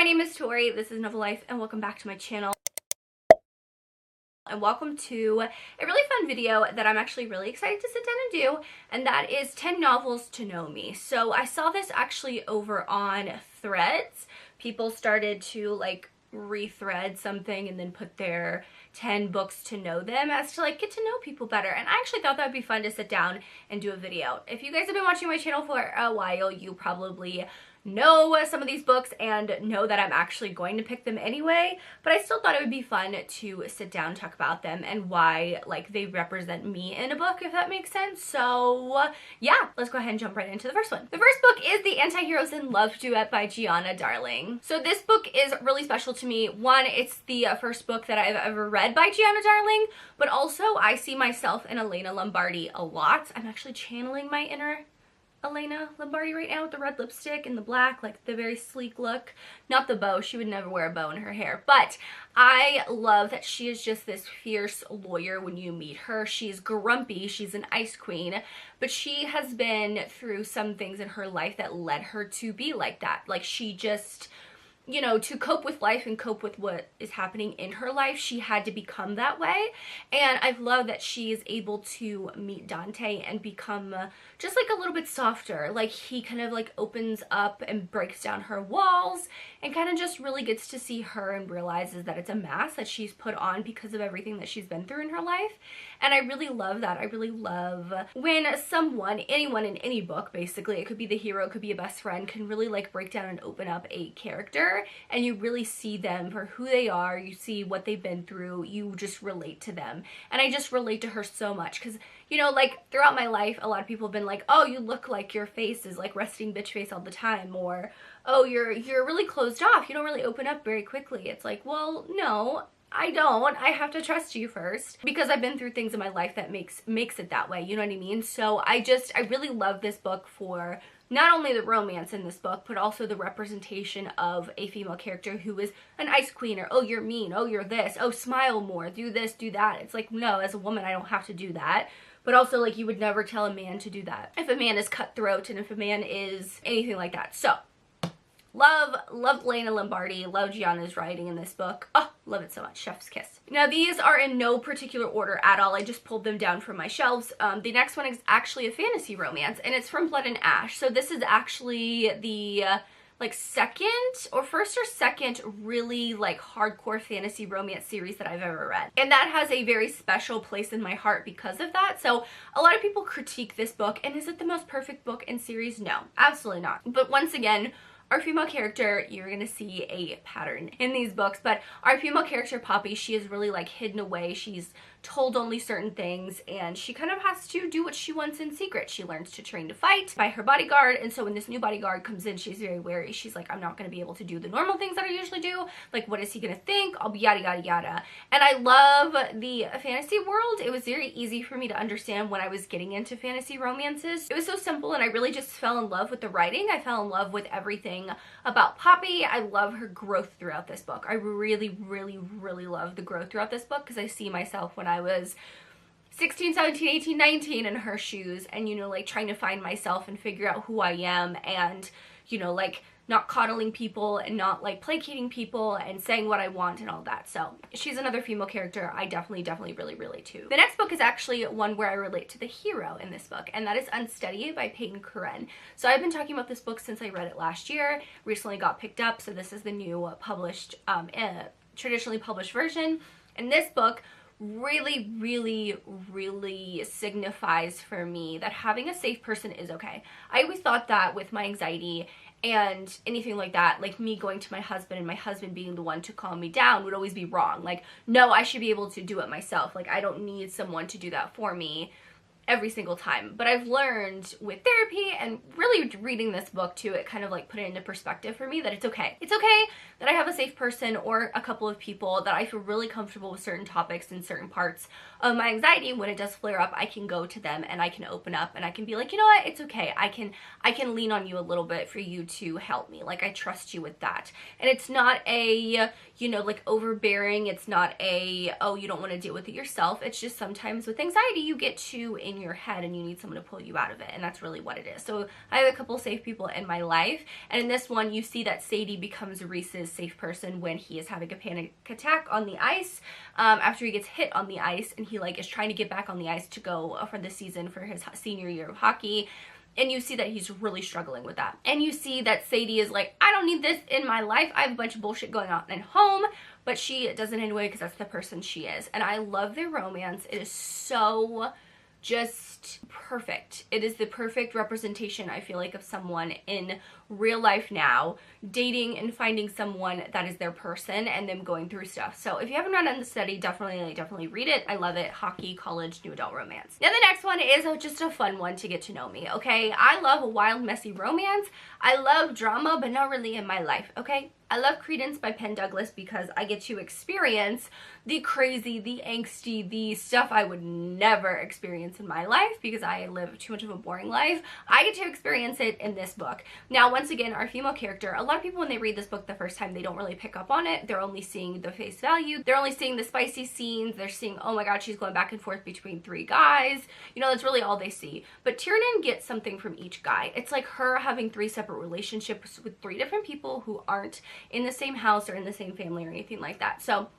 name is Tori, this is Novel Life, and welcome back to my channel. And welcome to a really fun video that I'm actually really excited to sit down and do, and that is 10 novels to know me. So I saw this actually over on Threads. People started to like rethread something and then put their 10 books to know them as to like get to know people better, and I actually thought that would be fun to sit down and do a video. If you guys have been watching my channel for a while, you probably know some of these books and know that I'm actually going to pick them anyway, but I still thought it would be fun to sit down and talk about them and why like they represent me in a book, if that makes sense. So yeah, let's go ahead and jump right into the first one. The first book is The Anti-Heroes in Love Duet by Gianna Darling. So this book is really special to me. One, it's the first book that I've ever read by Gianna Darling, but also I see myself in Elena Lombardi a lot. I'm actually channeling my inner Elena Lombardi right now with the red lipstick and the black, like the very sleek look. Not the bow, she would never wear a bow in her hair, but I love that she is just this fierce lawyer when you meet her. She's grumpy, she's an ice queen, but she has been through some things in her life that led her to be like that. Like she just, you know, to cope with life and cope with what is happening in her life, she had to become that way. And I love that she is able to meet Dante and become just like a little bit softer. Like he kind of like opens up and breaks down her walls and kind of just really gets to see her and realizes that it's a mask that she's put on because of everything that she's been through in her life. And I really love that. I really love when someone, anyone in any book basically, it could be the hero, it could be a best friend, can really like break down and open up a character and you really see them for who they are, you see what they've been through, you just relate to them. And I just relate to her so much because, you know, like throughout my life, a lot of people have been like, oh, you look like your face is like resting bitch face all the time, or oh, you're really closed off, you don't really open up very quickly. It's like, well, no, I don't. I have to trust you first because I've been through things in my life that makes it that way, you know what I mean? So I really love this book for not only the romance in this book, but also the representation of a female character who is an ice queen, or oh, you're mean, oh, you're this, oh, smile more, do this, do that. It's like, no, as a woman, I don't have to do that. But also, like, you would never tell a man to do that if a man is cutthroat and if a man is anything like that. So loved Elena Lombardi, love Gianna's writing in this book. Oh, love it so much, chef's kiss. Now these are in no particular order at all, I just pulled them down from my shelves. The next one is actually a fantasy romance, and it's from Blood and Ash. So this is actually the like first or second really like hardcore fantasy romance series that I've ever read. And that has a very special place in my heart because of that. So a lot of people critique this book, and is it the most perfect book in series? No, absolutely not. But once again, our female character, you're gonna see a pattern in these books, but our female character, Poppy, she is really like hidden away. She's told only certain things, and she kind of has to do what she wants in secret. She learns to train to fight by her bodyguard, and so when this new bodyguard comes in, she's very wary. She's like, I'm not gonna be able to do the normal things that I usually do. Like, what is he gonna think? I'll be yada yada yada. And I love the fantasy world. It was very easy for me to understand when I was getting into fantasy romances. It was so simple, and I really just fell in love with the writing. I fell in love with everything about Poppy. I love her growth throughout this book. I really love the growth throughout this book because I see myself when I was 16, 17, 18, 19 in her shoes, and, you know, like trying to find myself and figure out who I am, and, you know, like not coddling people and not like placating people and saying what I want and all that. So she's another female character I definitely really relate to. The next book is actually one where I relate to the hero in this book, and that is Unsteady by Peyton Curran. So I've been talking about this book since I read it last year. Recently got picked up, so this is the new published, traditionally published version. And this book really signifies for me that having a safe person is okay. I always thought that with my anxiety and anything like that, like me going to my husband and my husband being the one to calm me down would always be wrong. Like, no, I should be able to do it myself. Like, I don't need someone to do that for me every single time. But I've learned with therapy and really reading this book too, it kind of like put it into perspective for me that it's okay. It's okay that I have a safe person or a couple of people that I feel really comfortable with certain topics and certain parts of my anxiety. When it does flare up, I can go to them and I can open up and I can be like, you know what, it's okay. I can lean on you a little bit for you to help me. Like, I trust you with that. And it's not a, you know, like overbearing. It's not a, oh, you don't want to deal with it yourself. It's just sometimes with anxiety, you get too in in your head and you need someone to pull you out of it, and that's really what it is. So I have a couple safe people in my life, and in this one you see that Sadie becomes Reese's safe person when he is having a panic attack on the ice after he gets hit on the ice, and he like is trying to get back on the ice to go for the season for his senior year of hockey. And you see that he's really struggling with that. And you see that Sadie is like, I don't need this in my life. I have a bunch of bullshit going on at home. But she doesn't anyway because that's the person she is. And I love their romance. It is so just perfect. It is the perfect representation, I feel like, of someone in real life now dating and finding someone that is their person and them going through stuff. So if you haven't read on the study, definitely read it. I love it. Hockey, college, new adult romance. Now the next one is just a fun one to get to know me, okay? I love a wild, messy romance. I love drama, but not really in my life, okay? I love Credence by Penn Douglas because I get to experience the crazy, the angsty, the stuff I would never experience in my life because I live too much of a boring life. I get to experience it in this book. Now, once again, our female character, a lot of people when they read this book the first time, they don't really pick up on it. They're only seeing the face value. They're only seeing the spicy scenes. They're seeing, oh my god, she's going back and forth between 3 guys. You know, that's really all they see. But Tiernan gets something from each guy. It's like her having 3 separate relationships with 3 different people who aren't in the same house or in the same family or anything like that. So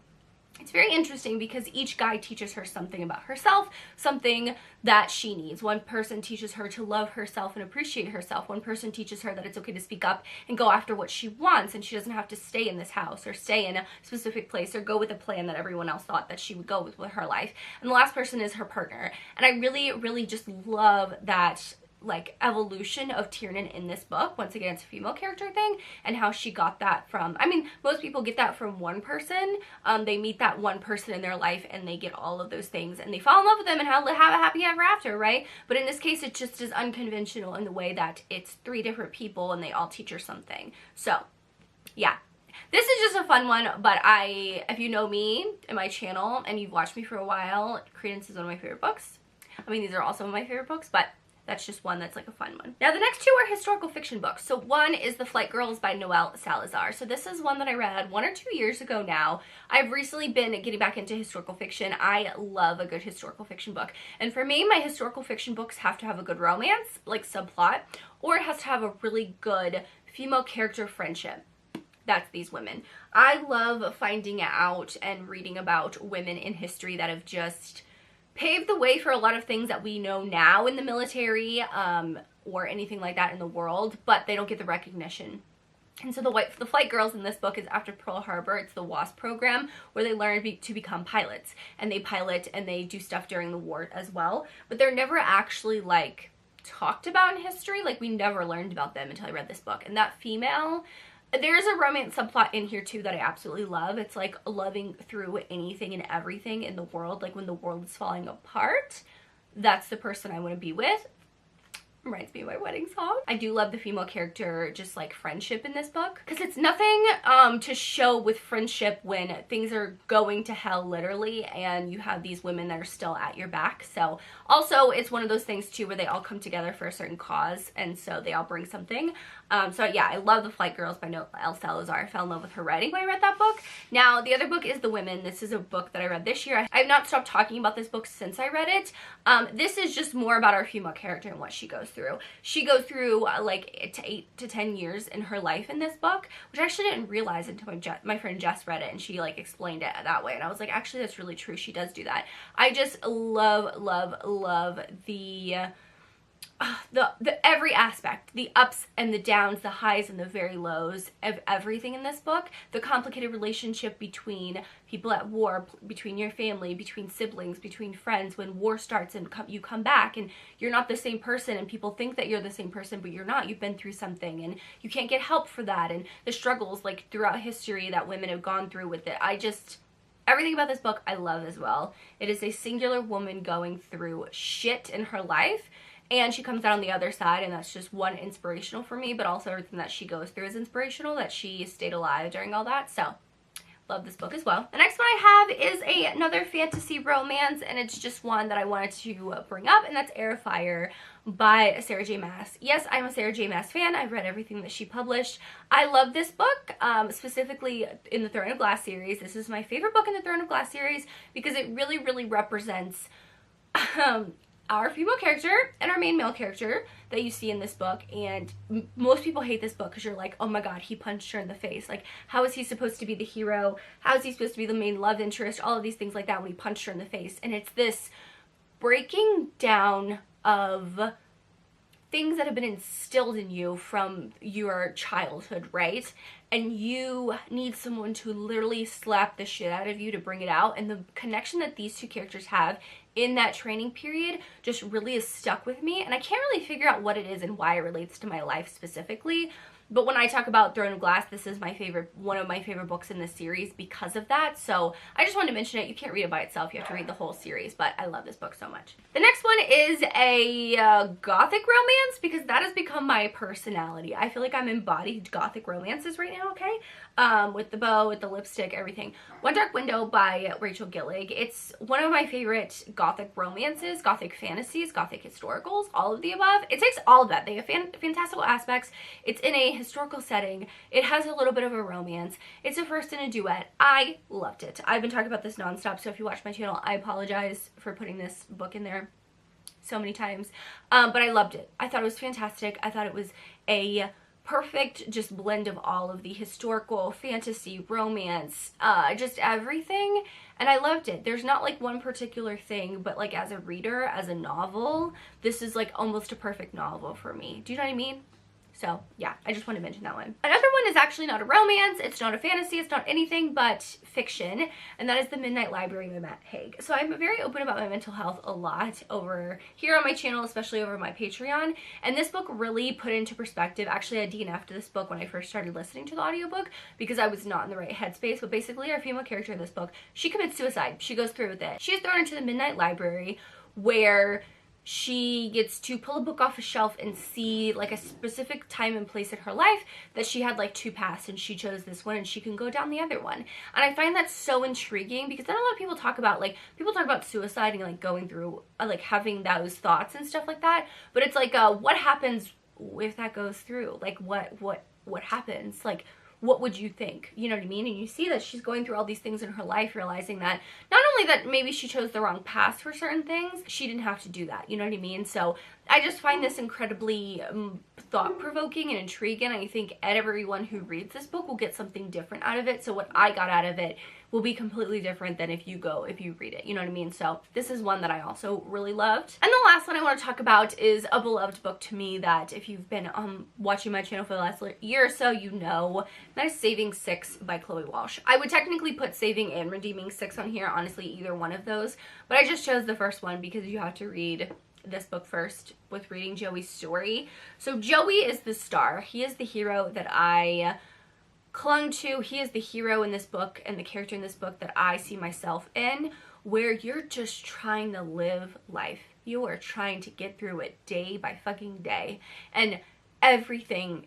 it's very interesting because each guy teaches her something about herself, something that she needs. One person teaches her to love herself and appreciate herself. One person teaches her that it's okay to speak up and go after what she wants, and she doesn't have to stay in this house or stay in a specific place or go with a plan that everyone else thought that she would go with her life. And the last person is her partner. And I really just love that like evolution of Tiernan in this book. Once again, it's a female character thing, and how she got that from, I mean, most people get that from one person. They meet that one person in their life and they get all of those things and they fall in love with them and have a happy ever after, right? But in this case, it just is unconventional in the way that it's 3 different people and they all teach her something. So yeah, this is just a fun one, but if you know me and my channel and you've watched me for a while, Credence is one of my favorite books. I mean, these are all some of my favorite books, but that's just one that's like a fun one. Now the next 2 are historical fiction books. So one is The Flight Girls by Noelle Salazar. So this is one that I read 1 or 2 years ago now. I've recently been getting back into historical fiction. I love a good historical fiction book. And for me, my historical fiction books have to have a good romance, like subplot, or it has to have a really good female character friendship. That's these women. I love finding out and reading about women in history that have just paved the way for a lot of things that we know now in the military or anything like that in the world, but they don't get the recognition. And so the Flight Girls in this book is after Pearl Harbor. It's the WASP program where they learn to become pilots, and they pilot and they do stuff during the war as well, but they're never actually like talked about in history. Like we never learned about them until I read this book. And that female, there's a romance subplot in here too that I absolutely love. It's like loving through anything and everything in the world. Like when the world is falling apart, that's the person I want to be with. Reminds me of my wedding song. I do love the female character, just like friendship in this book, because it's nothing to show with friendship when things are going to hell literally and you have these women that are still at your back. So also it's one of those things too where they all come together for a certain cause, and so they all bring something. So yeah, I love The Flight Girls by Noelle Salazar. I fell in love with her writing when I read that book. Now the other book is The Women. This is a book that I read this year. I have not stopped talking about this book since I read it. This is just more about our female character and what she goes through. She goes through like 8 to 10 years in her life in this book, which I actually didn't realize until my friend Jess read it and she like explained it that way, and I was like, actually that's really true. She does do that. I just love the every aspect, the ups and the downs, the highs and the very lows of everything in this book. The complicated relationship between people at war, between your family, between siblings, between friends, when war starts and you come back and you're not the same person and people think that you're the same person, but you're not. You've been through something and you can't get help for that, and the struggles like throughout history that women have gone through with it. Everything about this book I love as well. It is a singular woman going through shit in her life, and she comes out on the other side, and that's just one inspirational for me, but also everything that she goes through is inspirational, that she stayed alive during all that. So love this book as well. The next one I have is another fantasy romance, and it's just one that I wanted to bring up, and that's Heir of Fire by Sarah J. Maas. Yes, I'm a Sarah J. Maas fan. I've read everything that she published. I love this book, specifically in the Throne of Glass series. This is my favorite book in the Throne of Glass series because it really represents our female character and our main male character that you see in this book, and most people hate this book because you're like, oh my god, he punched her in the face. Like, how is he supposed to be the hero? How is he supposed to be the main love interest? All of these things like that when he punched her in the face. And it's this breaking down of things that have been instilled in you from your childhood, right? And you need someone to literally slap the shit out of you to bring it out. And the connection that these two characters have in that training period just really is stuck with me. And I can't really figure out what it is and why it relates to my life specifically. But when I talk about Throne of Glass, this is my favorite, one of my favorite books in this series because of that. So I just wanted to mention it. You can't read it by itself. You have to read the whole series, but I love this book so much. The next one is a gothic romance because that has become my personality. I feel like I'm embodied gothic romances right now, okay? With the bow, with the lipstick, everything. One Dark Window by Rachel Gillig. It's one of my favorite gothic romances, gothic fantasies, gothic historicals, all of the above. It takes all of that. They have fantastical aspects. It's in a historical setting. It has a little bit of a romance. It's a first in a duet. I loved it. I've been talking about this nonstop, so if you watch my channel, I apologize for putting this book in there so many times. But I loved it. I thought it was fantastic. I thought it was a perfect just blend of all of the historical, fantasy, romance, just everything. And I loved it. There's not like one particular thing, but like as a reader, as a novel, this is like almost a perfect novel for me. Do you know what I mean? So yeah, I just want to mention that one. Another one is actually not a romance, it's not a fantasy, it's not anything but fiction, and that is The Midnight Library by Matt Haig. So I'm very open about my mental health a lot over here on my channel, especially over my Patreon, and this book really put into perspective. Actually, I DNF'd this book when I first started listening to the audiobook because I was not in the right headspace, but basically our female character in this book, she commits suicide. She goes through with it. She's thrown into the Midnight Library where she gets to pull a book off a shelf and see like a specific time and place in her life that she had like two paths and she chose this one and she can go down the other one. And I find that so intriguing because not a lot of people talk about, like, people talk about suicide and like going through like having those thoughts and stuff like that, but it's like what happens if that goes through? Like what happens? Like, what would you think? You know what I mean? And you see that she's going through all these things in her life, realizing that not only that maybe she chose the wrong path for certain things, she didn't have to do that. You know what I mean? So I just find this incredibly thought-provoking and intriguing. I think everyone who reads this book will get something different out of it. So what I got out of it will be completely different than if you read it. You know what I mean? So this is one that I also really loved. And the last one I want to talk about is a beloved book to me that if you've been watching my channel for the last year or so, you know, that is Saving 6 by Chloe Walsh. I would technically put Saving and Redeeming 6 on here, honestly, either one of those, but I just chose the first one because you have to read this book first with reading Joey's story. So Joey is the star. He is the hero that I clung to. He is the hero in this book and the character in this book that I see myself in, where you're just trying to live life. You are trying to get through it day by fucking day, and everything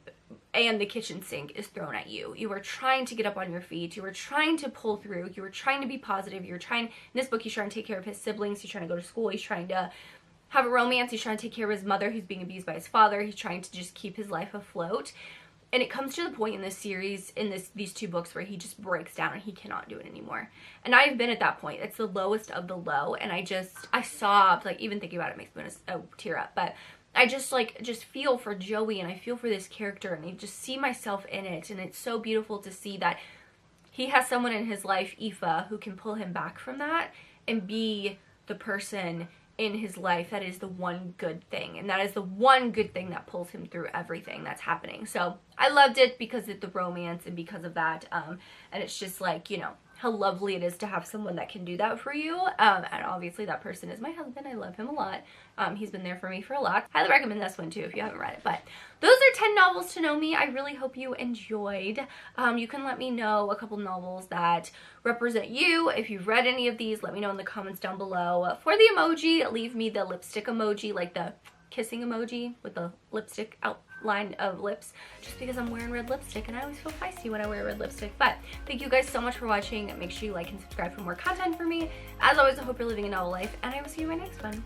and the kitchen sink is thrown at you. You are trying to get up on your feet. You are trying to pull through. You are trying to be positive. You're trying, in this book, he's trying to take care of his siblings. He's trying to go to school. He's trying to have a romance. He's trying to take care of his mother who's being abused by his father. He's trying to just keep his life afloat. And it comes to the point in this series, in these two books, where he just breaks down and he cannot do it anymore. And I've been at that point. It's the lowest of the low. And I sobbed. Like, even thinking about it makes me want to tear up. But I just feel for Joey, and I feel for this character, and I just see myself in it. And it's so beautiful to see that he has someone in his life, Aoife, who can pull him back from that and be the person in his life that is the one good thing, and that is the one good thing that pulls him through everything that's happening. So I loved it because of the romance and because of that, and it's just like, you know, how lovely it is to have someone that can do that for you, and obviously that person is my husband. I love him a lot. He's been there for me for a lot. Highly recommend this one too if you haven't read it. But those are 10 novels to know me. I really hope you enjoyed. You can let me know a couple novels that represent you. If you've read any of these, let me know in the comments down below. For the emoji, leave me the lipstick emoji, like the kissing emoji with the lipstick outline of lips, just because I'm wearing red lipstick and I always feel feisty when I wear red lipstick. But thank you guys so much for watching. Make sure you like and subscribe for more content for me. As always, I hope you're living a novel life, and I will see you in my next one.